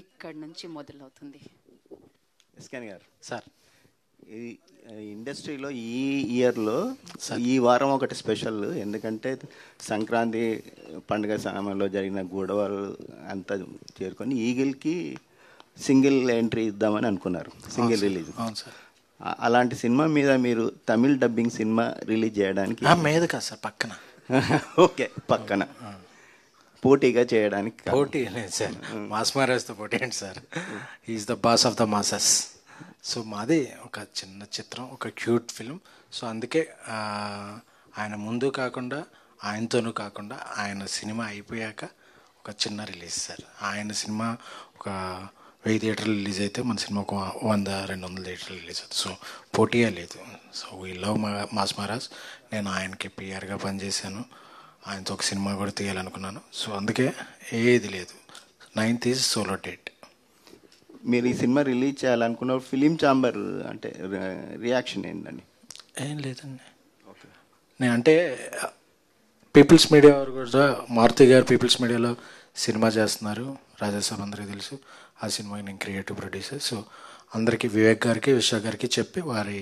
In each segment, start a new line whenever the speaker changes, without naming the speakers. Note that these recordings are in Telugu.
ఇక్కడి నుంచి మొదలవుతుంది.
ఎస్కేన్ గారు
సార్,
ఈ ఇండస్ట్రీలో ఈ ఇయర్లో ఈ వారం ఒకటి స్పెషల్. ఎందుకంటే సంక్రాంతి పండుగ సమయంలో జరిగిన గొడవలు అంతా చేరుకొని ఈగిల్కి సింగిల్ ఎంట్రీ ఇద్దామని అనుకున్నారు, సింగిల్ రిలీజ్.
అవును సార్.
అలాంటి సినిమా మీద మీరు తమిళ్ డబ్బింగ్ సినిమా రిలీజ్ చేయడానికి
మీద కాదు సార్, పక్కన.
ఓకే, పక్కన పోటీగా చేయడానికి.
పోటీ లేదు సార్, మాస్ మహారాజ్తో పోటీ ఏంటి sir? Is the boss of the masses. So మాది ఒక చిన్న చిత్రం, ఒక క్యూట్ ఫిల్మ్. సో అందుకే ఆయన ముందు కాకుండా, ఆయనతోనూ కాకుండా, ఆయన సినిమా అయిపోయాక ఒక చిన్న రిలీజ్ సార్. ఆయన సినిమా ఒక 1000 థియేటర్లు రిలీజ్ అయితే మన సినిమా ఒక 100-200 థియేటర్లు రిలీజ్ అవుతుంది. సో పోటీయే లేదు. So we love mass Maharaj. నేను ఆయనకి పిఆర్గా పనిచేశాను, ఆయనతో ఒక సినిమా కూడా తీయాలనుకున్నాను. సో అందుకే ఏది లేదు. 9th is solo date.
మీరు ఈ సినిమా రిలీజ్ చేయాలనుకున్న ఫిలిం ఛాంబర్ అంటే రియాక్షన్ ఏంటండి?
ఏం లేదండి. నేను అంటే పీపుల్స్ మీడియా వారు కూడా, మారుతి గారు పీపుల్స్ మీడియాలో సినిమా చేస్తున్నారు, రాజాసాబ్ అందరికీ తెలుసు. ఆ సినిమాకి నేను క్రియేటివ్ ప్రొడ్యూసర్. సో అందరికీ, వివేక్ గారికి, విశ్వ గారికి చెప్పి వారి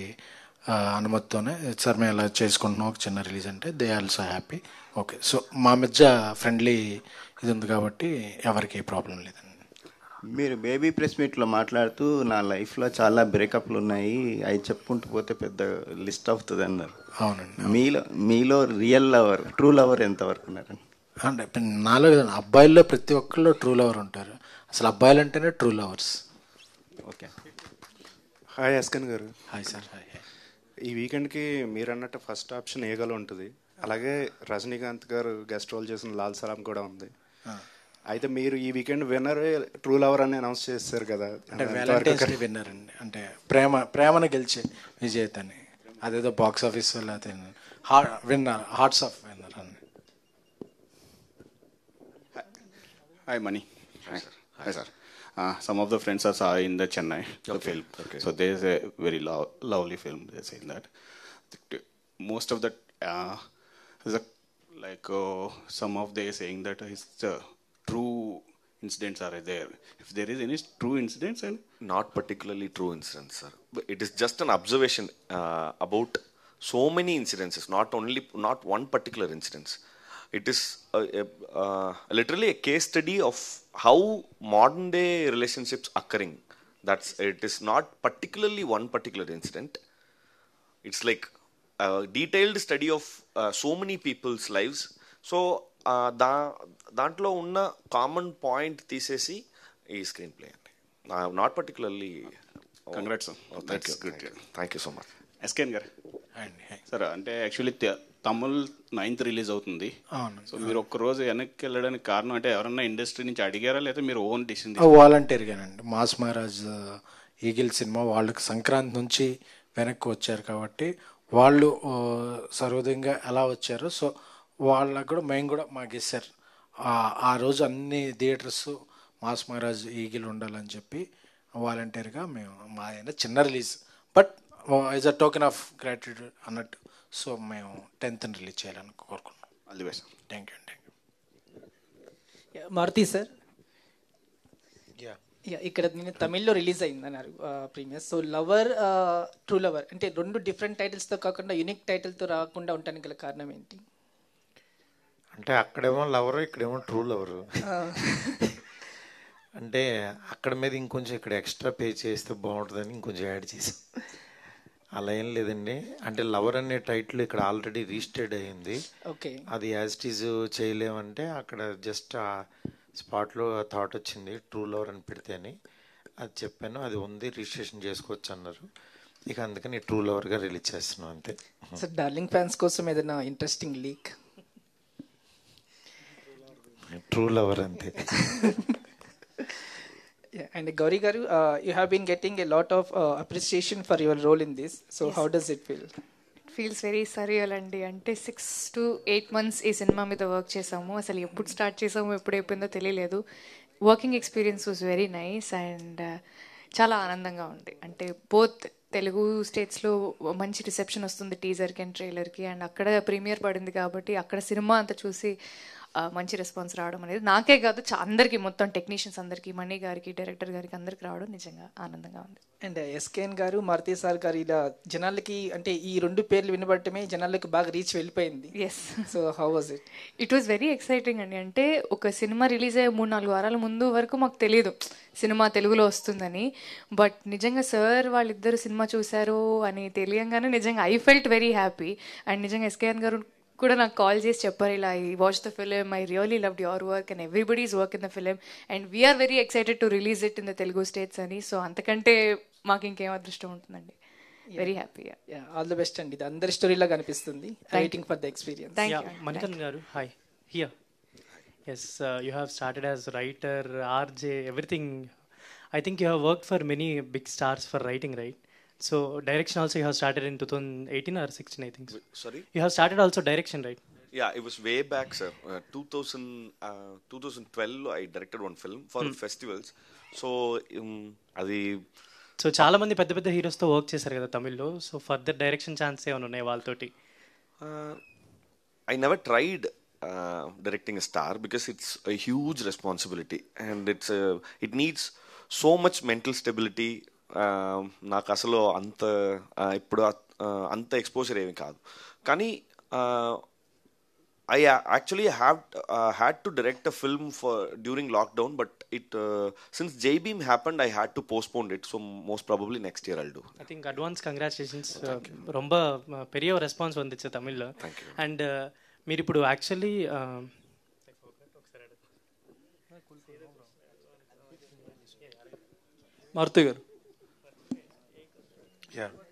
అనుమతితోనే సార్ మేము ఇలా చేసుకుంటున్నాం ఒక చిన్న రిలీజ్ అంటే they also happy. Okay. So మా మధ్య ఫ్రెండ్లీ ఇది ఉంది కాబట్టి ఎవరికి ప్రాబ్లం లేదండి.
మీరు బేబీ ప్రెస్ మీట్లో మాట్లాడుతూ నా లైఫ్లో చాలా బ్రేకప్లు ఉన్నాయి, అవి చెప్పుకుంటూ పోతే పెద్ద లిస్ట్ అవుతుంది అన్నారు.
అవునండి.
మీలో రియల్ లవర్, ట్రూ లవర్ ఎంతవరకు ఉన్నారండి?
అంటే నాలో అబ్బాయిల్లో ప్రతి ఒక్కళ్ళు ట్రూ లవర్ ఉంటారు. అసలు అబ్బాయిలు అంటేనే ట్రూ లవర్స్.
ఓకే.
హాయ్ ఎస్కన్ గారు.
Hi sir. హాయ్.
ఈ వీకెండ్కి మీరు అన్నట్టు ఫస్ట్ ఆప్షన్ ఏగలో ఉంటుంది. అలాగే రజనీకాంత్ గారు గెస్ట్ రోల్ చేసిన లాల్ సలాం కూడా ఉంది. అయితే మీరు ఈ వీకెండ్ విన్నర్ ట్రూ లవర్ అని అనౌన్స్ చేస్తారు కదా,
అంటే వ్యాలంటైన్స్ డే విన్నర్ అండి. అంటే ప్రేమను గెలిచే విజేతని, అదేదో బాక్స్ ఆఫీస్ లేకపోతే విన్నర్, హార్ట్స్ ఆఫ్ విన్నర్ అండి.
Hi, Mani. Hi, sir. Some of the friends are saw in the Chennai the film. Okay. So there is a very lovely film. They say that most of that is some of they saying that is true incidents are there. If there is any true incidents, and
not particularly true incidents, sir. But it is just an observation about so many incidences. Not one particular incidents. It is literally a case study of how modern day relationships occurring. It is not particularly one particular incident. It's like a detailed study of so many people's lives. So దాంట్లో ఉన్న కామన్ పాయింట్ తీసేసి ఈ స్క్రీన్ ప్లే అండి. Not particularly.
Congrats.
Thank you so much.
SKN గారు. సార్, అంటే యాక్చువల్లీ తమిళ్ 9th రిలీజ్ అవుతుంది. సో మీరు ఒక్కరోజు వెనక్కి వెళ్ళడానికి కారణం అంటే ఎవరన్నా ఇండస్ట్రీ నుంచి అడిగారా, లేదా మీరు ఓన్ డిసిషన్?
వాలంటీర్గానండి. మాస్ మహారాజ్ ఈగిల్ సినిమా వాళ్ళకి సంక్రాంతి నుంచి వెనక్కి వచ్చారు కాబట్టి వాళ్ళు సర్వోదయంగా ఎలా వచ్చారు, సో వాళ్ళకు కూడా మేము కూడా మాకు ఇస్తారు. ఆ రోజు అన్ని థియేటర్స్ మాస్ మహారాజ్ ఈగిల్ ఉండాలని చెప్పి వాలంటీర్గా మేము మా చిన్న release, but as a token of gratitude అన్నట్టు. సో మేము 10th రిలీజ్ చేయాలని కోరుకున్నాం.
All the best.
Thank you.
Maruthi sir, ఇక్కడ నేను తమిళ్లో రిలీజ్ అయిందన్నారు premiere. So lover, true lover అంటే 2 డిఫరెంట్ టైటిల్స్తో కాకుండా యూనిక్ టైటిల్తో రాకుండా ఉండడానికి గల కారణం ఏంటి?
అంటే అక్కడేమో లవరు, ఇక్కడేమో ట్రూ లవరు. అంటే అక్కడ మీద ఇంకొంచెం ఇక్కడ ఎక్స్ట్రా పే చేస్తే బాగుంటుందని ఇంకొంచెం యాడ్ చేసాం. అలా ఏం లేదండి. అంటే లవర్ అనే టైటిల్ ఇక్కడ ఆల్రెడీ రిజిస్టర్డ్ అయ్యింది.
ఓకే.
అది యాజ్ ఇట్ ఈజ్ చేయలేమంటే అక్కడ జస్ట్ ఆ స్పాట్లో థాట్ వచ్చింది ట్రూ లవర్ అని పెడితే అని. అది చెప్పాను, అది ఉంది, రిజిస్ట్రేషన్ చేసుకోవచ్చు అన్నారు. ఇక అందుకని ట్రూ లవర్గా రిలీజ్ చేస్తున్నాం అంతే.
సార్, డార్లింగ్ ఫ్యాన్స్ కోసం ఏదైనా ఇంట్రెస్టింగ్ లీక్?
ట్రూ లవర్ అంతే.
And Gauri garu, you have been getting a lot of appreciation for your role in this. So yes. How does it feel?
It feels very surreal అండి. అంటే 6 to 8 months ఈ సినిమా మీద వర్క్ చేసాము. అసలు ఎప్పుడు స్టార్ట్ చేసాము, ఎప్పుడు అయిపోయిందో తెలియలేదు. Working experience was very nice and చాలా ఆనందంగా ఉంది. అంటే బోత్ తెలుగు స్టేట్స్లో మంచి రిసెప్షన్ వస్తుంది టీజర్కి అండ్ ట్రైలర్కి, అండ్ అక్కడ ప్రీమియర్ పడింది కాబట్టి అక్కడ సినిమా అంతా చూసి మంచి రెస్పాన్స్ రావడం అనేది నాకే కాదు అందరికీ, మొత్తం టెక్నీషియన్స్ అందరికీ, మణి గారికి, డైరెక్టర్ గారికి అందరికి రావడం నిజంగా ఆనందంగా ఉంది.
అండ్ ఎస్కేఎన్ గారు, మారుతి సార్ గారు ఇలా జనాలకి అంటే ఈ 2 పేర్లు వినబడటమే జనాలకి బాగా రీచ్ వెళ్ళిపోయింది.
Yes.
So how was it?
It was very exciting అండి. అంటే ఒక సినిమా రిలీజ్ అయ్యే 3-4 వారాల ముందు వరకు మాకు తెలియదు సినిమా తెలుగులో వస్తుందని. బట్ నిజంగా సార్ వాళ్ళిద్దరు సినిమా చూశారు అని తెలియంగానే నిజంగా I felt very happy. And నిజంగా ఎస్కేఎన్ గారు కూడా నాకు కాల్ చేసి చెప్పారు, ఇలా I watch the film, I really loved your work and everybody's work in the film and we're very excited to release it in the Telugu states అని. సో అంతకంటే మాకు ఇంకేం అదృష్టం ఉంటుందండి. Very happy.
All the best అండి. ఇది అందరి స్టోరీలా కనిపిస్తుంది. Waiting for the experience.
Manikand గారు, hi. Here. Yes, you have started as writer, RJ, everything. I think you have worked for many big stars for writing, right? So direction also you have started in 2018 or 16, I think.
Sorry?
You have started also direction, right?
Yeah, it was way back, sir. 2012 I directed one film for festivals. So adi
so చాలా మంది పెద్ద పెద్ద హీరోస్తో వర్క్ చేశారు కదా తమిళ్లో. సో ఫర్దర్ డైరెక్షన్ ఛాన్స్ ఏమైనా ఉన్నాయి వాళ్ళతోటి?
I never tried directing a star because it's a huge responsibility and it needs so much mental stability. నాకు అసలు ఇప్పుడు అంత ఎక్స్పోజర్ ఏమి కాదు. కానీ I actually had to direct a film during lockdown, but since J-Beam happened, I had to postpone it. So most probably next year I'll do.
I think advance congratulations. ரொம்ப பெரிய రెస్పాన్స్ வந்துச்சு தமிழ்లో. అండ్ మీరు ఇప్పుడు యాక్చువల్లీ
మారుతి గారు,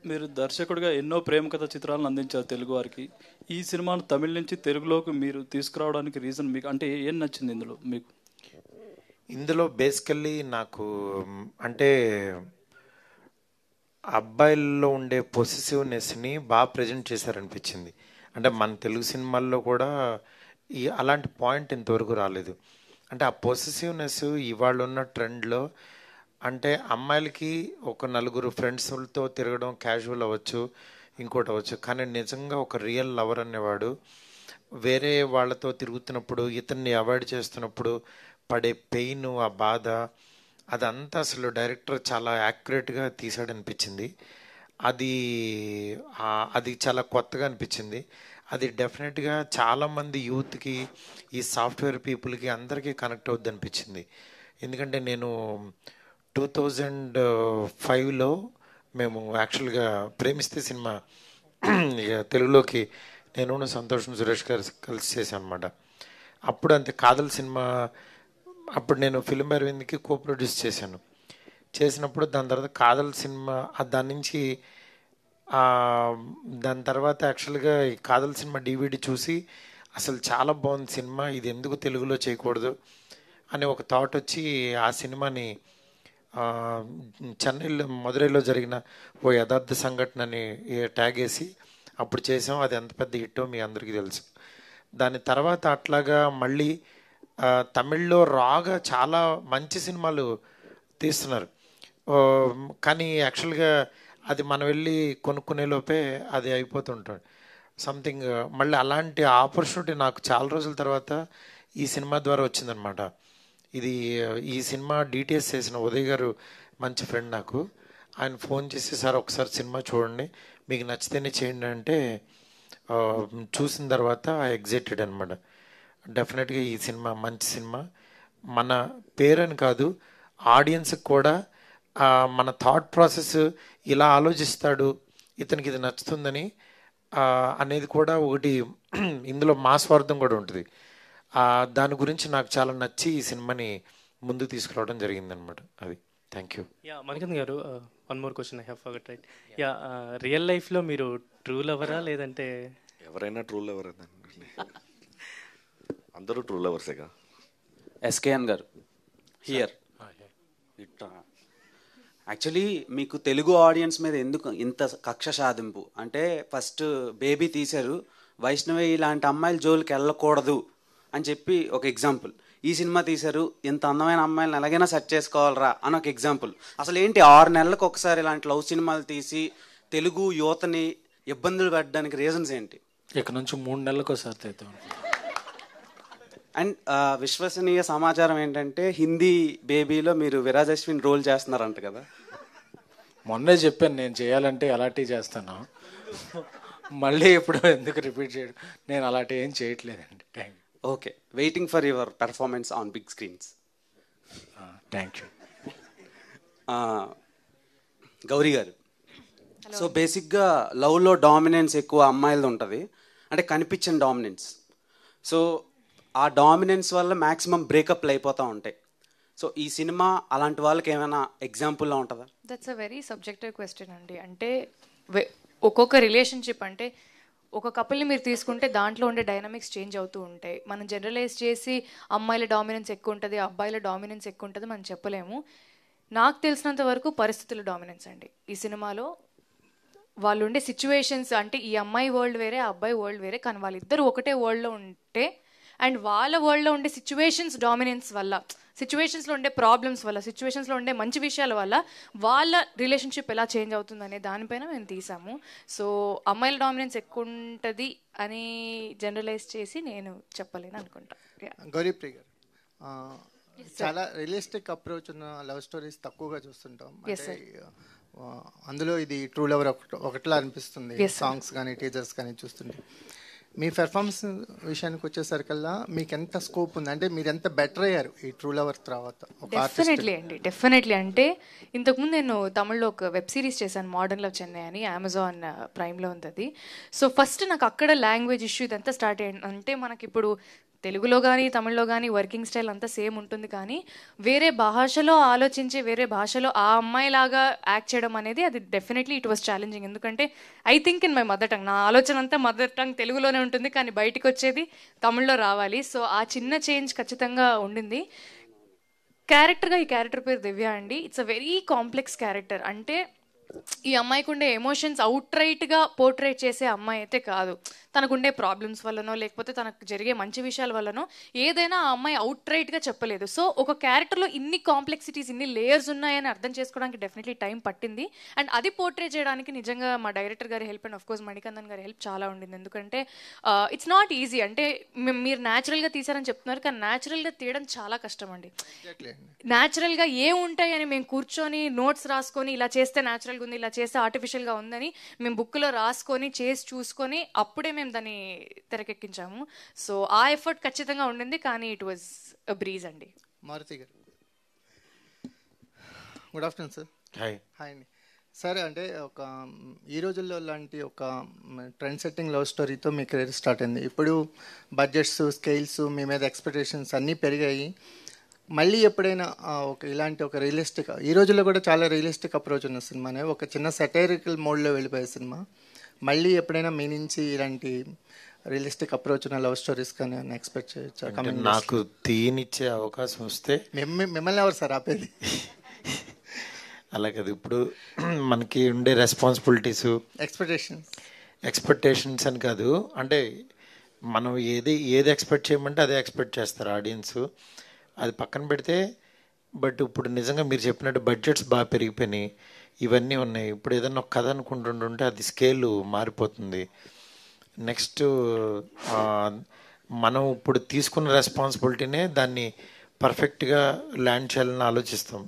మీరు దర్శకుడిగా ఎన్నో ప్రేమ కథ చిత్రాలను అందించారు తెలుగు వారికి. ఈ సినిమాను తమిళ నుంచి తెలుగులోకి మీరు తీసుకురావడానికి రీజన్ మీకు అంటే ఏం నచ్చింది ఇందులో మీకు?
ఇందులో బేసికల్లీ నాకు అంటే అబ్బాయిల్లో ఉండే పొసెసివ్నెస్ని బాగా ప్రజెంట్ చేశారనిపించింది. అంటే మన తెలుగు సినిమాల్లో కూడా అలాంటి పాయింట్ ఇంతవరకు రాలేదు. అంటే ఆ పొసెసివ్నెస్ ఇవాళ ఉన్న ట్రెండ్లో అంటే అమ్మాయిలకి ఒక 4 ఫ్రెండ్స్తో తిరగడం క్యాజువల్ అవ్వచ్చు, ఇంకోటి అవ్వచ్చు, కానీ నిజంగా ఒక రియల్ లవర్ అనేవాడు వేరే వాళ్ళతో తిరుగుతున్నప్పుడు ఇతన్ని అవాయిడ్ చేస్తున్నప్పుడు పడే పెయిన్, ఆ బాధ, అదంతా అసలు డైరెక్టర్ చాలా యాక్యురేట్గా తీసాడనిపించింది. అది చాలా కొత్తగా అనిపించింది. అది డెఫినెట్గా చాలామంది యూత్కి, ఈ సాఫ్ట్వేర్ పీపుల్కి అందరికీ కనెక్ట్ అవుద్ది అనిపించింది. ఎందుకంటే నేను 2005లో మేము యాక్చువల్గా ప్రేమిస్తే సినిమా తెలుగులోకి నేను సంతోషం సురేష్ గారు కలిసి చేశాను అనమాట. అప్పుడు అంతే కాదల్ సినిమా, అప్పుడు నేను ఫిల్మ్ అరవింద్కి కో ప్రొడ్యూస్ చేసినప్పుడు దాని తర్వాత కాదల్ సినిమా, దాని తర్వాత యాక్చువల్గా ఈ కాదల్ సినిమా డివిడి చూసి అసలు చాలా బాగుంది సినిమా, ఇది ఎందుకు తెలుగులో చేయకూడదు అని ఒక థాట్ వచ్చి ఆ సినిమాని చెన్నైలో మదురైలో జరిగిన ఓ యథార్థ సంఘటనని ట్యాగ్ వేసి అప్పుడు చేసాం. అది ఎంత పెద్ద హిట్టో మీ అందరికీ తెలుసు. దాని తర్వాత అట్లాగా మళ్ళీ తమిళ్లో రాగా చాలా మంచి సినిమాలు తీస్తున్నారు. కానీ యాక్చువల్గా అది మనం వెళ్ళి కొనుక్కునే లోపే అది అయిపోతుంటుంది సంథింగ్. మళ్ళీ అలాంటి ఆపర్చునిటీ నాకు చాలా రోజుల తర్వాత ఈ సినిమా ద్వారా వచ్చిందనమాట. ఈ సినిమా డీటెయిల్స్ చేసిన ఉదయ్ గారు మంచి ఫ్రెండ్ నాకు. ఆయన ఫోన్ చేసి సార్ ఒకసారి సినిమా చూడండి, మీకు నచ్చితేనే చేయండి అంటే చూసిన తర్వాత ఎగ్జైటెడ్ అనమాట. డెఫినెట్గా ఈ సినిమా మంచి సినిమా. మన పేరని కాదు, ఆడియన్స్కి కూడా మన థాట్ ప్రాసెస్ ఇలా ఆలోచిస్తాడు, ఇతనికి ఇది నచ్చుతుందని అనేది కూడా ఒకటి ఇందులో మా స్వార్థం కూడా ఉంటుంది. దాని గురించి నాకు చాలా నచ్చి ఈ సినిమాని ముందు తీసుకురావడం జరిగిందనమాట. అది థ్యాంక్ యూ.
మణికంద్ గారు, one more question I have forgot. Real లైఫ్లో మీరు ట్రూ లవరా లేదంటే?
ఎవరైనా ట్రూ లవర్, అందరూ ట్రూ లవర్సేగా.
ఎస్కేఎన్ గారు హియర్. యాక్చువల్లీ మీకు తెలుగు ఆడియన్స్ మీద ఎందుకు ఇంత కక్ష సాధింపు అంటే, ఫస్ట్ బేబీ తీశారు, వైష్ణవి ఇలాంటి అమ్మాయిల జోలికి వెళ్ళకూడదు అని చెప్పి ఒక ఎగ్జాంపుల్. ఈ సినిమా తీశారు, ఇంత అందమైన అమ్మాయిలను ఎలాగైనా సెట్ చేసుకోవాలరా అని ఒక ఎగ్జాంపుల్. అసలు ఏంటి 6 నెలలకు ఒకసారి ఇలాంటి లవ్ సినిమాలు తీసి తెలుగు యువతని ఇబ్బందులు పెట్టడానికి రీజన్స్ ఏంటి?
ఇక్కడ నుంచి 3 నెలలకు ఒకసారి తీద్దాం.
అండ్ విశ్వసనీయ సమాచారం ఏంటంటే హిందీ బేబీలో మీరు విరాజ్ అశ్విన్ రోల్ చేస్తున్నారంట కదా.
మొన్నే చెప్పాను నేను చేయాలంటే అలాంటివి చేస్తాను, మళ్ళీ ఇప్పుడు ఎందుకు రిపీట్ చేయడం, నేను అలాంటి ఏం చేయట్లేదండి. Thank you.
Okay, waiting for your performance on big screens.
Thank you.
Gauri గారు, సో బేసిక్గా లవ్లో డామినెన్స్ ఎక్కువ అమ్మాయిలది ఉంటుంది, అంటే కనిపించని డామినెన్స్. సో ఆ డామినెన్స్ వల్ల మ్యాక్సిమం బ్రేకప్లు అయిపోతూ ఉంటాయి. సో ఈ సినిమా అలాంటి వాళ్ళకి ఏమైనా ఎగ్జాంపుల్లా ఉంటుందా?
That's a very subjective question అండి. అంటే ఒక్కొక్క రిలేషన్షిప్, అంటే ఒక కపుల్ని మీరు తీసుకుంటే దాంట్లో ఉండే డైనమిక్స్ చేంజ్ అవుతూ ఉంటాయి. మనం జనరలైజ్ చేసి అమ్మాయిల డామినెన్స్ ఎక్కువ ఉంటుంది, అబ్బాయిల డామినెన్స్ ఎక్కువ ఉంటుంది మనం చెప్పలేము. నాకు తెలిసినంత వరకు పరిస్థితుల డామినెన్స్ అండి ఈ సినిమాలో. వాళ్ళు ఉండే సిచ్యువేషన్స్, అంటే ఈ అమ్మాయి వరల్డ్ వేరే, ఆ అబ్బాయి వరల్డ్ వేరే, కానీ వాళ్ళిద్దరూ ఒకటే వరల్డ్లో ఉంటే అండ్ వాళ్ళ వరల్డ్లో ఉండే సిచ్యువేషన్స్ డామినెన్స్ వల్ల, సిచ్యువేషన్స్లో ఉండే ప్రాబ్లమ్స్ వల్ల, సిచ్యువేషన్స్లో ఉండే మంచి విషయాల వల్ల వాళ్ళ రిలేషన్షిప్ ఎలా చేంజ్ అవుతుందనే దానిపైన మేము తీసాము. సో అమ్మాయిల డామినెన్స్ ఎక్కువ ఉంటుంది అని జనరలైజ్ చేసి నేను చెప్పలేను అనుకుంటా.
గౌరీప్రియ గారు, చాలా రియలిస్టిక్ అప్రోచ్ ఉన్న లవ్ స్టోరీస్ తక్కువగా చూస్తుంటాం. అంటే అందులో ఇది ట్రూ లవర్ ఒకటిలా అనిపిస్తుంది, సాంగ్స్ కానీ టీజర్స్ కానీ చూస్తుంటే. మీ పెర్ఫార్మెన్స్ విషయానికి వచ్చేసరికల్లా మీకు ఎంత స్కోప్ ఉంది, అంటే మీరు ఎంత బెటర్ అయ్యారు ఈ ట్రూ లవర్ తర్వాత?
డెఫినెట్లీ అండి, డెఫినెట్లీ. అంటే ఇంతకుముందు నేను తమిళ్లో ఒక వెబ్ సిరీస్ చేశాను, మోడర్న్ లవ్ చెన్నై అని, అమెజాన్ ప్రైమ్లో ఉంది అది. సో ఫస్ట్ నాకు అక్కడ లాంగ్వేజ్ ఇష్యూ ఇదంతా స్టార్ట్ అయ్యింది. అంటే మనకి ఇప్పుడు తెలుగులో కానీ తమిళ్లో కానీ వర్కింగ్ స్టైల్ అంతా సేమ్ ఉంటుంది, కానీ వేరే భాషలో ఆలోచించి వేరే భాషలో ఆ అమ్మాయిలాగా యాక్ట్ చేయడం అనేది అది డెఫినెట్లీ ఇట్ వాస్ ఛాలెంజింగ్. ఎందుకంటే I think in my mother tongue, నా ఆలోచన అంతా మదర్ టంగ్ తెలుగులోనే ఉంటుంది, కానీ బయటకు వచ్చేది తమిళ్లో రావాలి. సో ఆ చిన్న చేంజ్ ఖచ్చితంగా ఉండింది. క్యారెక్టర్గా ఈ క్యారెక్టర్ పేరు దివ్య అండి. It's a very complex character. అంటే ఈ అమ్మాయికి ఉండే ఎమోషన్స్ అవుట్ రైట్గా పోర్ట్రేట్ చేసే అమ్మాయి అయితే కాదు. తనకుండే ప్రాబ్లమ్స్ వల్లనో లేకపోతే తనకు జరిగే మంచి విషయాల వల్లనో ఏదైనా ఆ అమ్మాయి అవుట్ రైట్గా చెప్పలేదు. సో ఒక క్యారెక్టర్లో ఇన్ని కాంప్లెక్సిటీస్, ఇన్ని లేయర్స్ ఉన్నాయని అర్థం చేసుకోవడానికి డెఫినెట్లీ టైం పట్టింది. అండ్ అది పోర్ట్రేట్ చేయడానికి నిజంగా మా డైరెక్టర్ గారి హెల్ప్ అండ్ ఆఫ్కోర్స్ మణికందన్ గారి హెల్ప్ చాలా ఉండింది. ఎందుకంటే ఇట్స్ నాట్ ఈజీ. అంటే మీరు న్యాచురల్గా తీసారని చెప్తున్నారు, కానీ న్యాచురల్గా తీయడం చాలా కష్టం అండి. న్యాచురల్గా ఏముంటాయి అని మేము కూర్చొని నోట్స్ రాసుకొని ఇలా చేస్తే న్యాచురల్గా ఉంది, ఇలా చేస్తే ఆర్టిఫిషియల్గా ఉందని మేము బుక్లో రాసుకొని చేసి చూసుకొని అప్పుడే మేము దాన్ని తెరకెక్కించాము. సో ఆ ఎఫర్ట్ ఖచ్చితంగా ఉండింది, కానీ ఇట్ వాజ్ అ బ్రీజ్ అండి.
మారుతి గారు, good afternoon sir.
Hi.
Hi అండి. సరే, అంటే ఒక ఈ రోజుల్లో లాంటి ఒక ట్రెండ్ సెట్టింగ్ లవ్ స్టోరీతో మీ కెరీర్ స్టార్ట్ అయింది. ఇప్పుడు బడ్జెట్స్, స్కేల్స్, మీ మీద ఎక్స్పెక్టేషన్స్ అన్నీ పెరిగాయి. మళ్ళీ ఎప్పుడైనా ఒక ఇలాంటి ఒక రియలిస్టిక్, ఈ రోజుల్లో కూడా చాలా రియలిస్టిక్ అప్రోచ్ ఉన్న సినిమానే, ఒక చిన్న సెటైరికల్ మోడ్లో వెళ్ళిపోయే సినిమా, మళ్ళీ ఎప్పుడైనా మీ నుంచి ఇలాంటి రియలిస్టిక్ అప్రోచ్ ఉన్న లవ్ స్టోరీస్ కానీ ఎక్స్పెక్ట్ చేయొచ్చా?
నాకు తీనిచ్చే అవకాశం వస్తే.
మిమ్మల్ని ఎవరు సార్ ఆపేది?
అలా కదా, ఇప్పుడు మనకి ఉండే రెస్పాన్సిబిలిటీస్, ఎక్స్పెక్టేషన్స్ అని కాదు, అంటే మనం ఏది ఎక్స్పెక్ట్ చేయమంటే అదే ఎక్స్పెక్ట్ చేస్తారు ఆడియన్స్. అది పక్కన పెడితే, బట్ ఇప్పుడు నిజంగా మీరు చెప్పినట్టు బడ్జెట్స్ బాగా పెరిగిపోయినాయి, ఇవన్నీ ఉన్నాయి. ఇప్పుడు ఏదన్నా ఒక కథ అనుకుంటుంటే అది స్కేల్ మారిపోతుంది. నెక్స్ట్ మనం ఇప్పుడు తీసుకున్న రెస్పాన్సిబిలిటీనే దాన్ని పర్ఫెక్ట్గా ల్యాండ్ చేయాలని ఆలోచిస్తాం.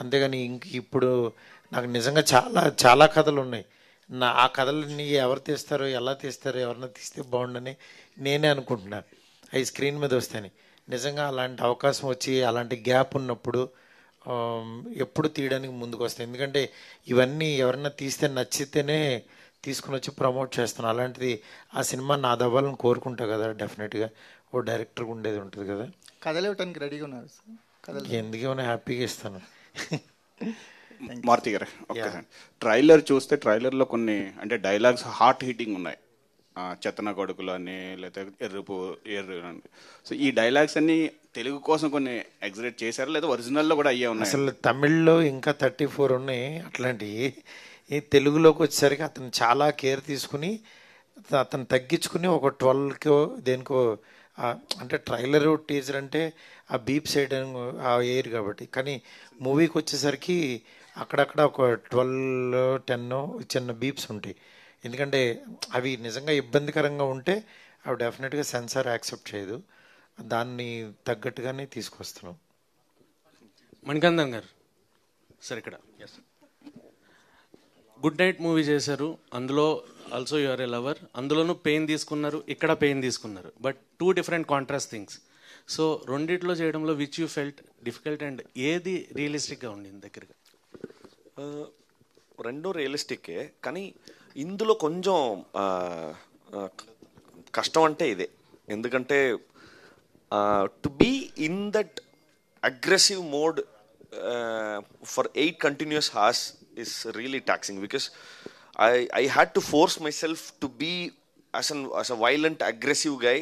అంతేగాని ఇప్పుడు నాకు నిజంగా చాలా కథలు ఉన్నాయి. ఆ కథలన్నీ ఎవరు తీస్తారో, ఎలా తీస్తారో, ఎవరన్నా తీస్తే బాగుండని నేనే అనుకుంటున్నాను అవి స్క్రీన్ మీద వస్తాయని. నిజంగా అలాంటి అవకాశం వచ్చి అలాంటి గ్యాప్ ఉన్నప్పుడు ఎప్పుడు తీయడానికి ముందుకు వస్తాయి. ఎందుకంటే ఇవన్నీ ఎవరన్నా తీస్తే నచ్చితేనే తీసుకుని వచ్చి ప్రమోట్ చేస్తాను. అలాంటిది ఆ సినిమా నాది అవ్వాలని కోరుకుంటా కదా, డెఫినెట్గా ఓ డైరెక్టర్గా ఉండేది ఉంటుంది కదా.
కథలు ఇవ్వడానికి రెడీగా ఉన్నారు సార్?
ఎందుకేమైనా హ్యాపీగా ఇస్తాను.
మారుతి గారు, ఒక్కసారి ట్రైలర్ చూస్తే ట్రైలర్లో కొన్ని అంటే డైలాగ్స్ హార్ట్ హీటింగ్ ఉన్నాయి. చెత్తన కొడుకులు అని, లేకపోతే ఎర్రు అని. సో ఈ డైలాగ్స్ అన్ని తెలుగు కోసం కొన్ని ఎగ్జిక్యూట్ చేశారు, లేదా ఒరిజినల్లో కూడా అయ్యే ఉన్నాయి?
అసలు తమిళ్లో ఇంకా 34 ఉన్నాయి అట్లాంటివి. ఈ తెలుగులోకి వచ్చేసరికి అతను చాలా కేర్ తీసుకుని అతను తగ్గించుకుని ఒక 12కో దేనికో, అంటే ట్రైలర్ టీజర్ అంటే ఆ బీప్ సైడ్ ఆ ఎయిర్ కాబట్టి, కానీ మూవీకి వచ్చేసరికి అక్కడక్కడ ఒక 12-10 చిన్న బీప్స్ ఉంటాయి. ఎందుకంటే అవి నిజంగా ఇబ్బందికరంగా ఉంటే అవి డెఫినెట్గా సెన్సార్ యాక్సెప్ట్ చేయదు. దాన్ని తగ్గట్టుగానే తీసుకొస్తున్నాం.
మణికందన్ గారు సార్ ఇక్కడ గుడ్ నైట్ మూవీ చేశారు, అందులో ఆల్సో యువర్ ఎ లవర్, అందులోనూ పెయిన్ తీసుకున్నారు, ఇక్కడ పెయిన్ తీసుకున్నారు, but 2 different contrast things. So రెండిట్లో చేయడంలో which you felt difficult and ఏది రియలిస్టిక్గా ఉండింది దగ్గరగా?
రెండో రియలిస్టిక్కే, కానీ ఇందులో కొంచెం కష్టం అంటే ఇదే. ఎందుకంటే to be in that aggressive mode for 8 continuous hours is really taxing, because I had to force myself to be as a violent, aggressive guy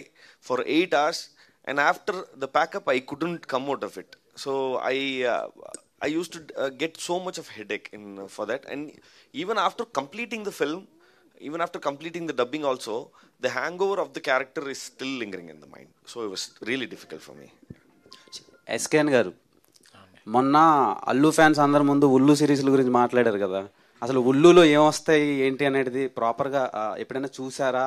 for 8 hours, and after the pack-up I couldn't come out of it. So I used to get so much of headache for that, and even after completing the film, even after completing the dubbing also, the hangover of the character is still lingering in the mind. So it was really difficult for me.
SKN గారు, మొన్న అల్లు ఫ్యాన్స్ అందరి ముందు ఉల్లు సిరీస్ల గురించి మాట్లాడారు కదా, అసలు ఉల్లులో ఏమొస్తాయి ఏంటి అనేది ప్రాపర్గా ఎప్పుడైనా చూసారా?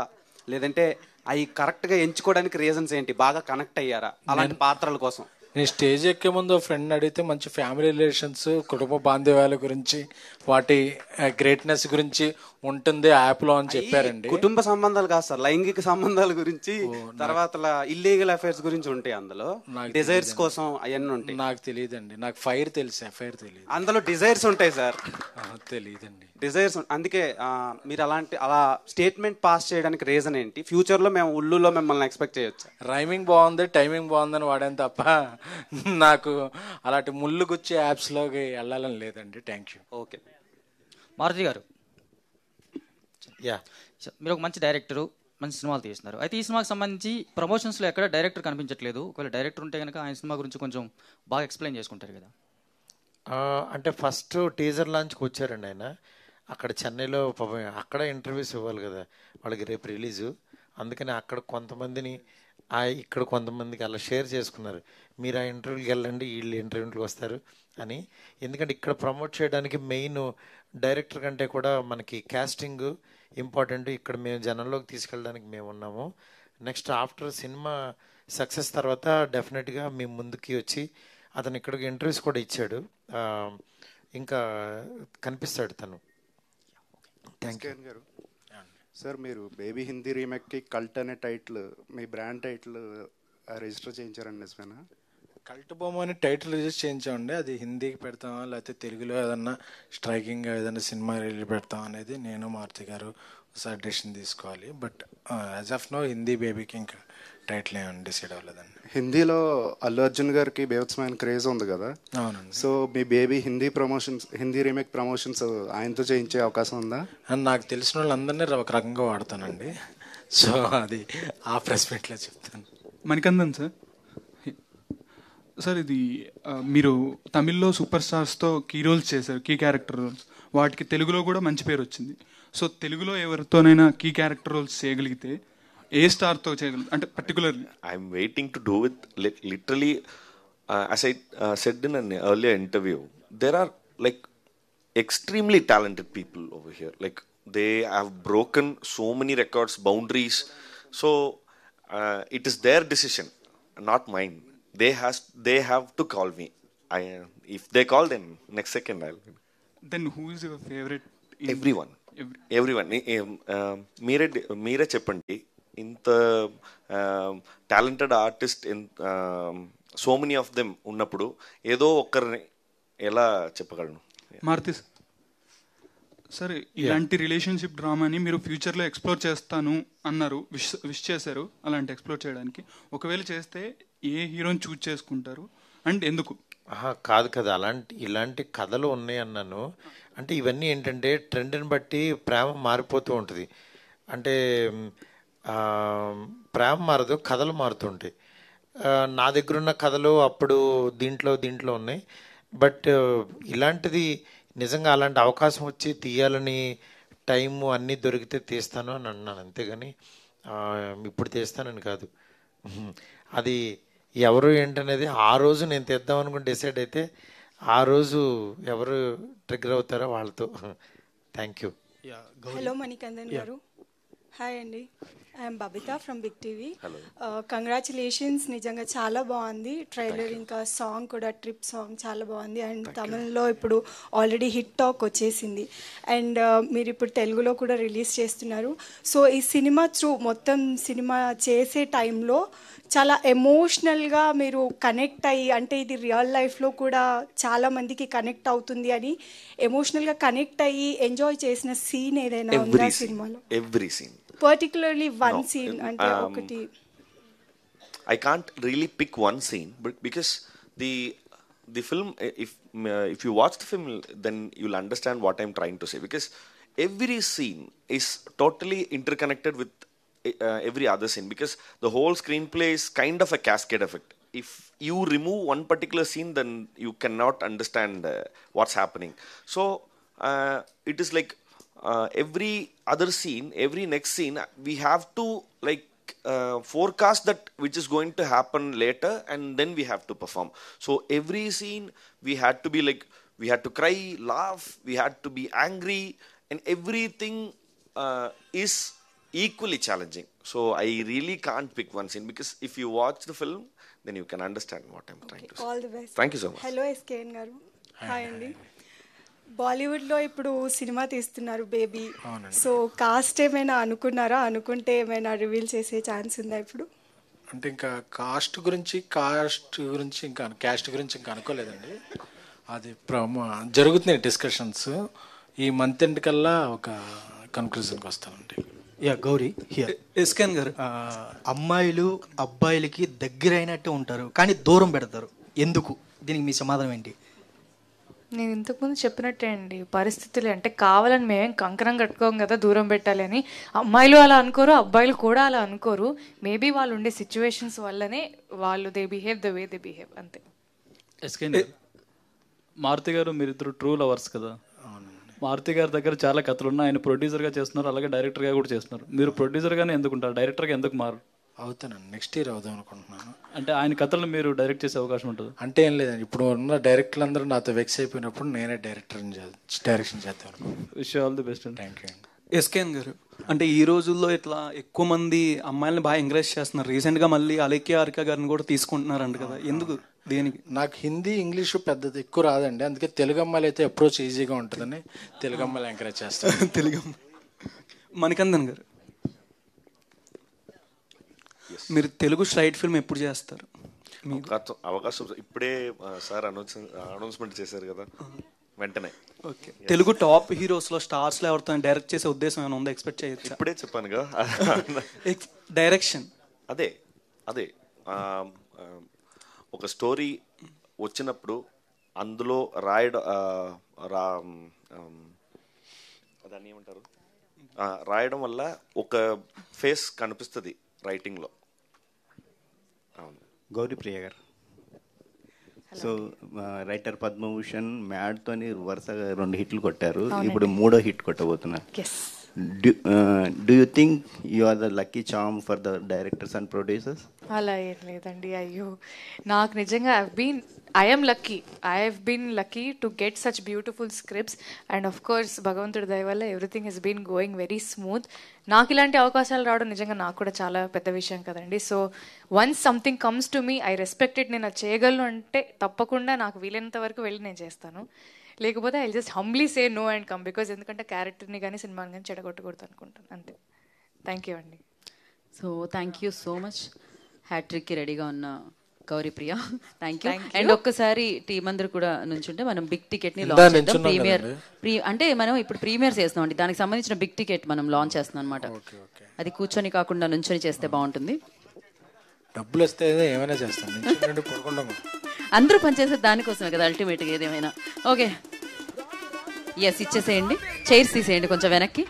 లేదంటే అవి కరెక్ట్గా ఎంచుకోవడానికి రీజన్స్ ఏంటి? బాగా కనెక్ట్ అయ్యారా అలాంటి పాత్రల కోసం?
నేను స్టేజ్ ఎక్కే ముందు ఫ్రెండ్ అడిగితే మంచి ఫ్యామిలీ రిలేషన్స్, కుటుంబ బాంధవ్యాల గురించి, వాటి గ్రేట్నెస్ గురించి ఉంటుంది యాప్లో అని చెప్పారండి.
కుటుంబ సంబంధాలు కాదు సార్, లైంగిక సంబంధాల గురించి, తర్వాత ఇల్లీగల్ అఫైర్స్ గురించి ఉంటాయి అందులో, డిజైర్స్ కోసం అవన్నీ ఉంటాయి.
నాకు తెలియదండి, నాకు ఫైర్ తెలుసు, ఎఫ్ఐఆర్ తెలియదు.
అందులో డిజైర్స్ ఉంటాయి సార్.
తెలియదండి
డిజైర్స్. అందుకే మీరు అలా స్టేట్మెంట్ పాస్ చేయడానికి రీజన్ ఏంటి? ఫ్యూచర్లో మేము ఉల్లులో మిమ్మల్ని ఎక్స్పెక్ట్ చేయొచ్చు.
రైమింగ్ బాగుంది, టైమింగ్ బాగుందని వాడాను తప్ప నాకు అలాంటి ముళ్ళు గుచ్చే యాప్స్లోకి వెళ్ళాలని లేదండి. Thank you.
ఓకే.
మారుతి గారు,
యా,
మీరు ఒక మంచి డైరెక్టరు, మంచి సినిమాలు తీస్తున్నారు. అయితే ఈ సినిమాకి సంబంధించి ప్రమోషన్స్లో ఎక్కడ డైరెక్టర్ కనిపించట్లేదు. ఒకవేళ డైరెక్టర్ ఉంటే కనుక ఆయన సినిమా గురించి కొంచెం బాగా ఎక్స్ప్లెయిన్ చేసుకుంటారు కదా.
అంటే ఫస్ట్ టీజర్ లాంచ్కి వచ్చారండి ఆయన అక్కడ చెన్నైలో. అక్కడ ఇంటర్వ్యూస్ ఇవ్వాలి కదా వాళ్ళకి, రేపు రిలీజు. అందుకని అక్కడ కొంతమందిని ఇక్కడ కొంతమందికి అలా షేర్ చేసుకున్నారు, మీరు ఆ ఇంటర్వ్యూకి వెళ్ళండి, వీళ్ళు ఇంటర్వ్యూకి వస్తారు అని. ఎందుకంటే ఇక్కడ ప్రమోట్ చేయడానికి మెయిన్ డైరెక్టర్ కంటే కూడా మనకి కాస్టింగ్ ఇంపార్టెంట్. ఇక్కడ మేము జనంలోకి తీసుకెళ్ళడానికి మేము ఉన్నాము. నెక్స్ట్ ఆఫ్టర్ సినిమా సక్సెస్ తర్వాత డెఫినెట్గా మేము ముందుకి వచ్చి, అతను ఇక్కడికి ఇంటర్వ్యూస్ కూడా ఇచ్చాడు, ఇంకా కనిపిస్తాడు తను. థ్యాంక్ యూ
గారు. సార్, మీరు బేబీ హిందీ రీమేక్కి కల్ట్ అనే టైటిల్, మీ బ్రాండ్ టైటిల్ రిజిస్టర్ చేయించారండి, నిజమేనా?
కల్ట్ బొమ్మ అని టైటిల్ రిజిస్టర్ చేయించామండి. అది హిందీకి పెడతామా లేకపోతే తెలుగులో ఏదన్నా స్ట్రైకింగ్గా ఏదైనా సినిమా రిలీజ్ పెడతాం అనేది నేను మారుతి గారు ఒకసారి డెసిషన్ తీసుకోవాలి. But as of now Hindi బేబీకి ఇంకా టైటిల్ ఏమైనా డిసైడ్ అవ్వలేదండి.
హిందీలో అల్లు అర్జున్ గారికి బేవత్సమైన క్రేజ్ ఉంది కదా.
అవునండి.
సో మీ బేబీ హిందీ రీమేక్ ప్రమోషన్స్ ఆయనతో చేయించే అవకాశం ఉందా?
నాకు తెలిసిన వాళ్ళందరినీ ఒక రకంగా వాడతానండి. సో అది ఆ ప్రెస్ మీట్లో చెప్తాను.
మణికందన్ సార్, ఇది మీరు తమిళ్లో సూపర్ స్టార్స్తో కీ రోల్స్ చేశారు, కీ క్యారెక్టర్ రోల్స్. వాటికి తెలుగులో కూడా మంచి పేరు వచ్చింది. సో తెలుగులో ఎవరితోనైనా కీ క్యారెక్టర్ రోల్స్ చేయగలిగితే ఏ స్టార్తో చేయగలరు అంటే particularly?
I'm waiting to do with literally as I said in an earlier interview, there are like extremely talented people over here. Like they have broken so many records, boundaries. So it is their decision, not mine. They have to call me. If they call, then next second I'll.
Then who is your favorite?
Everyone. మీరే చెప్పండి, ఇంత talented artist so many of them ఉన్నప్పుడు ఏదో ఒక్కరిని ఎలా చెప్పగలను?
మారుతి సార్, ఇలాంటి రిలేషన్షిప్ డ్రామాని మీరు ఫ్యూచర్లో ఎక్స్ప్లోర్ చేస్తాను అన్నారు, విష్ చేశారు అలాంటి ఎక్స్ప్లోర్ చేయడానికి. ఒకవేళ చేస్తే ఏ హీరోని చూజ్ చేసుకుంటారు అండ్ ఎందుకు?
కాదు కదా, ఇలాంటి కథలు ఉన్నాయి అన్నాను. అంటే ఇవన్నీ ఏంటంటే ట్రెండ్ని బట్టి ప్రేమ మారిపోతూ ఉంటుంది. అంటే ప్రేమ మారదు, కథలు మారుతుంటాయి. నా దగ్గర ఉన్న కథలు అప్పుడు దీంట్లో ఉన్నాయి. బట్ ఇలాంటిది నిజంగా అలాంటి అవకాశం వచ్చి తీయాలని టైము అన్నీ దొరికితే తీస్తాను అని అన్నాను, అంతేగాని ఇప్పుడు తీస్తానని కాదు. అది ఎవరు ఏంటనేది ఆ రోజు నేను తీద్దాం అనుకుని డిసైడ్ అయితే ఆ రోజు ఎవరు ట్రిగ్గర్ అవుతారో వాళ్ళతో. Thank you.
హలో మణికందన్ గారు, హాయ్ అండి. I'm Babita from big TV.
Hello.
Congratulations, నిజంగా చాలా బాగుంది ట్రైలర్, ఇంకా సాంగ్ కూడా ట్రిప్ సాంగ్ చాలా బాగుంది. అండ్ తమిళ్లో ఇప్పుడు ఆల్రెడీ హిట్ టాక్ వచ్చేసింది. అండ్ మీరు ఇప్పుడు తెలుగులో కూడా రిలీజ్ చేస్తున్నారు. సో ఈ సినిమా త్రూ మొత్తం సినిమా చేసే టైంలో చాలా ఎమోషనల్గా మీరు కనెక్ట్ అయ్యి, అంటే ఇది రియల్ లైఫ్లో కూడా చాలా మందికి కనెక్ట్ అవుతుంది అని ఎమోషనల్గా కనెక్ట్ అయ్యి ఎంజాయ్ చేసిన సీన్ ఏదైనా ఉందా సినిమాలో?
Every scene.
Particularly one scene అంటే ఒకటి.
I can't really pick one scene, but because the film, if you watch the film, then you'll understand what I'm trying to say. Because every scene is totally interconnected with every other scene. Because the whole screenplay is kind of a cascade effect. If you remove one particular scene, then you cannot understand what's happening. So it is like every other scene, every next scene, we have to like forecast that which is going to happen later, and then we have to perform. So every scene we had to be like, we had to cry, laugh, we had to be angry, and everything is equally challenging. So I really can't pick one scene, because if you watch the film, then you can understand what I'm trying to say.
All the best.
Thank you so much.
Hello SKN గారు. హాయ్ అండి. బాలీవుడ్లో ఇప్పుడు సినిమా తీస్తున్నారు బేబీ. సో కాస్ట్ ఏమైనా అనుకున్నారా? అనుకుంటే ఏమైనా రివీల్ చేసే ఛాన్స్ ఉందా ఇప్పుడు?
అంటే ఇంకా క్యాస్ట్ గురించి ఇంకా అనుకోలేదండి. అది జరుగుతున్నాయి డిస్కషన్స్. ఈ మంత్ ఎండ్ కల్లా ఒక కన్క్లూజన్కి వస్తానండి.
Yeah Gauri here. ఎస్కెన్ గారు, అమ్మాయిలు అబ్బాయిలకి దగ్గరైనట్టు ఉంటారు కానీ దూరం పెడతారు, ఎందుకు? దీనికి మీ సమాధానం ఏంటి?
నేను ఇంతకుముందు చెప్పినట్టే అండి, పరిస్థితులు అంటే కావాలని మేమేం కంకణం కట్టుకోం కదా దూరం పెట్టాలి అని. అమ్మాయిలు అలా అనుకోరు, అబ్బాయిలు కూడా అలా అనుకోరు. మేబీ వాళ్ళు ఉండే సిచ్యువేషన్స్ వల్లనే వాళ్ళు they behave the way they behave, అంతే.
మారుతి గారు, మీరిద్దరు ట్రూ లవర్స్ కదా. మారుతి గారి దగ్గర చాలా కథలు ఉన్నాయి. ఆయన ప్రొడ్యూసర్గా చేస్తున్నారు, అలాగే డైరెక్టర్గా కూడా చేస్తున్నారు. మీరు ప్రొడ్యూసర్గానే ఎందుకుంటారు, డైరెక్టర్గా ఎందుకు మారు?
అవుతానండి, నెక్స్ట్ ఇయర్ అవుదాం అనుకుంటున్నాను.
అంటే ఆయన కథలు మీరు డైరెక్ట్ చేసే అవకాశం ఉంటుంది?
అంటే ఏం లేదండి, ఇప్పుడు ఉన్న డైరెక్టర్లు అందరూ నాతో వెక్స్ అయిపోయినప్పుడు నేనే డైరెక్షన్ చేస్తాను.
Wish all the best.
Thank you.
SKN గారు, అంటే ఈ రోజుల్లో ఇట్లా ఎక్కువ మంది అమ్మాయిలను బాగా ఎంకరేజ్ చేస్తున్నారు. రీసెంట్గా మళ్ళీ అలేఖ్య హారిక గారిని కూడా తీసుకుంటున్నారంట కదా, ఎందుకు? దేనికి?
నాకు హిందీ ఇంగ్లీషు పెద్దది ఎక్కువ రాదండి, అందుకే తెలుగు అమ్మాయిలు అయితే అప్రోచ్ ఈజీగా ఉంటుందని తెలుగు అమ్మాయిలు ఎంకరేజ్ చేస్తాను.
తెలుగు మణికందన్ గారు, మీరు తెలుగు స్ట్రైట్ ఫిల్మ్ ఎప్పుడు చేస్తారు?
అవకాశం ఇప్పుడే సార్ అనౌన్స్మెంట్ చేశారు కదా, వెంటనే.
ఓకే, తెలుగు టాప్ హీరోస్లో స్టార్స్లో ఎవరితో డైరెక్ట్ చేసే ఉద్దేశం ఏమైనా ఉందా? ఎక్స్పెక్ట్ చేయొచ్చు?
ఇప్పుడే చెప్పానుగా
డైరెక్షన్.
అదే ఒక స్టోరీ వచ్చినప్పుడు అందులో దాన్ని ఏమంటారు, రాయడం వల్ల ఒక ఫేస్ కనిపిస్తుంది రైటింగ్లో. అవును.
గౌరీప్రియ గారు, సో రైటర్ పద్మభూషణ్ మ్యాడ్తోని వరుసగా 2 హిట్లు కొట్టారు, ఇప్పుడు 3వ హిట్ కొట్టబోతున్నారు. Do you think you are the lucky charm for the directors and producers?
అలా ఏం లేదండి, అయ్యో నాకు నిజంగా I have been lucky to get such beautiful scripts and of course భగవంతుడి దయ వల్ల everything has been going very smooth. నాకు ఇలాంటి అవకాశాలు రావడం నిజంగా నాకు కూడా చాలా పెద్ద విషయం కదండి. So once something comes to me, I respect it. నేను అది చేయగలను అంటే తప్పకుండా నాకు వీలైనంత వరకు వెళ్ళి నేను చేస్తాను, లేకపోతే I just humbly say no and come, because ఎందుకంటే క్యారెక్టర్ని కానీ సినిమాని కానీ చెడగొట్టకూడదు అనుకుంటాను, అంతే. థ్యాంక్ యూ అండి.
So thank you so much. హ్యాట్రిక్కి రెడీగా ఉన్న గౌరీప్రియ, థ్యాంక్ యూ. అండ్ ఒక్కసారి టీం అందరూ కూడా నుంచుంటే మనం బిగ్ టికెట్ ని లాంచ్ చేద్దాం. ప్రీమియర్ అంటే మనం ఇప్పుడు ప్రీమియర్ చేస్తాం అండి, దానికి సంబంధించిన బిగ్ టికెట్ మనం లాంచ్ చేస్తున్నాం అనమాట. అది కూర్చొని కాకుండా నుంచొని చేస్తే బాగుంటుంది.
డబ్బులు వస్తే ఏమైనా చేస్తాను,
అందరూ పనిచేసే దానికోసమే కదా అల్టిమేట్గా ఏదేమైనా. ఓకే, ఎస్ ఇచ్చేసేయండి, చైర్స్ తీసేయండి కొంచెం వెనక్కి.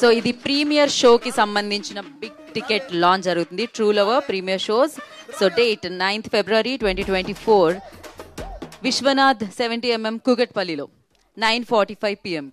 సో ఇది ప్రీమియర్ షోకి సంబంధించిన బిగ్ టికెట్ లాంచ్ జరుగుతుంది, true lover premiere shows. So date 9th February 2024, Viswanath 70mm కూకట్పల్లిలో 9:45 PM